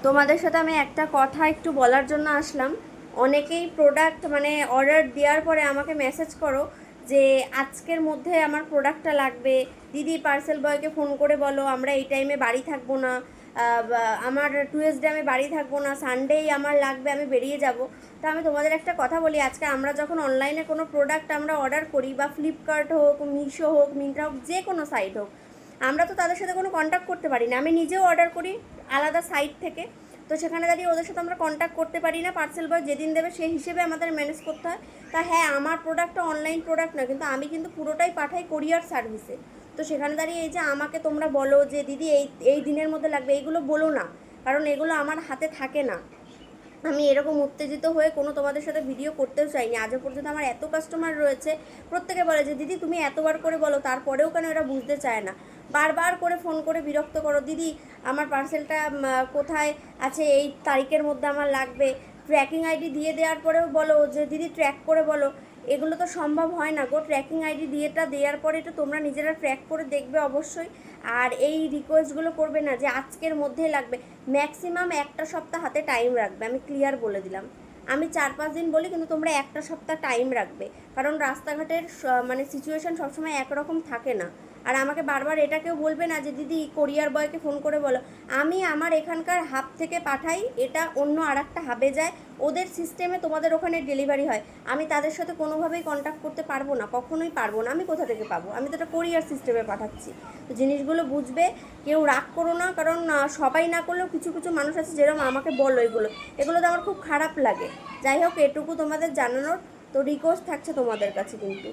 তোমাদের সাথে আমি একটা কথা একটু বলার জন্য আসলাম। অনেকেই প্রোডাক্ট মানে অর্ডার দেওয়ার পরে আমাকে মেসেজ করো যে আজকের মধ্যে আমার প্রোডাক্টটা লাগবে, দিদি পার্সেল বয়কে ফোন করে বলো আমরা এই টাইমে বাড়ি থাকবো না, আমার টুয়েসডে আমি বাড়ি থাকবো না, সানডেই আমার লাগবে, আমি বেরিয়ে যাব। তা আমি তোমাদের একটা কথা বলি, আজকে আমরা যখন অনলাইনে কোনো প্রোডাক্ট আমরা অর্ডার করি, বা ফ্লিপকার্ট হোক, মিশো হোক, মিন্ত্রা হোক, যে কোনো সাইট হোক, আমরা তো তাদের সাথে কোনো কন্ট্যাক্ট করতে পারি না। আমি নিজেও অর্ডার করি আলাদা সাইট থেকে, তো সেখানে দাঁড়িয়ে ওদের সাথে আমরা কন্ট্যাক্ট করতে পারি না। পার্সেল বয় যেদিন দেবে সেই হিসেবে আমাদের ম্যানেজ করতে হয়। তা হ্যাঁ, আমার প্রোডাক্টটা অনলাইন প্রোডাক্ট না, কিন্তু আমি কিন্তু পুরোটাই পাঠাই কোরিয়ার সার্ভিসে। তো সেখানে দাঁড়িয়ে এই যে আমাকে তোমরা বলো যে দিদি এই এই দিনের মধ্যে লাগবে, এইগুলো বলো না, কারণ এগুলো আমার হাতে থাকে না। আমি এরকম উত্তেজিত হয়ে কোনো তোমাদের সাথে ভিডিও করতেও চাইনি। আজও পর্যন্ত আমার এত কাস্টমার রয়েছে, প্রত্যেকে বলে যে দিদি তুমি এতবার করে বলো, তারপরেও কেন এরা বুঝতে চায় না, বারবার করে ফোন করে বিরক্ত করো, দিদি আমার পার্সেলটা কোথায় আছে, এই তারিখের মধ্যে আমার লাগবে। ট্র্যাকিং আইডি দিয়ে দেওয়ার পরেও বলো যে দিদি ট্র্যাক করে বলো। এগুলো তো সম্ভব হয় না গো। ট্র্যাকিং আইডি দেওয়ার পরে এটা তোমরা নিজেরা ট্র্যাক করে দেখবে অবশ্যই। আর এই রিকোয়েস্টগুলো করবে না যে আজকের মধ্যেই লাগবে। ম্যাক্সিমাম একটা সপ্তাহ হাতে টাইম রাখবে, আমি ক্লিয়ার বলে দিলাম। আমি 4-5 দিন বলি, কিন্তু তোমরা একটা সপ্তাহ টাইম রাখবে, কারণ রাস্তাঘাটের মানে সিচুয়েশান সবসময় একরকম থাকে না। আর আমাকে বারবার এটা কেউ বলবে না যে দিদি কোরিয়ার বয়কে ফোন করে বলো। আমি আমার এখানকার হাব থেকে পাঠাই, এটা অন্য আর একটা হাবে যায়, ওদের সিস্টেমে তোমাদের ওখানে ডেলিভারি হয়। আমি তাদের সাথে কোনোভাবেই কন্ট্যাক্ট করতে পারবো না, কখনোই পারবো না। আমি কোথা থেকে পাবো? আমি তো এটা কোরিয়ার সিস্টেমে পাঠাচ্ছি। তো জিনিসগুলো বুঝবে, কেউ রাগ করো না, কারণ সবাই না করলেও কিছু কিছু মানুষ আছে যেরকম আমাকে বলো এগুলো তো আমার খুব খারাপ লাগে। যাই হোক, এটুকু তোমাদের জানানোর, তো রিকোয়েস্ট থাকছে তোমাদের কাছে কিন্তু।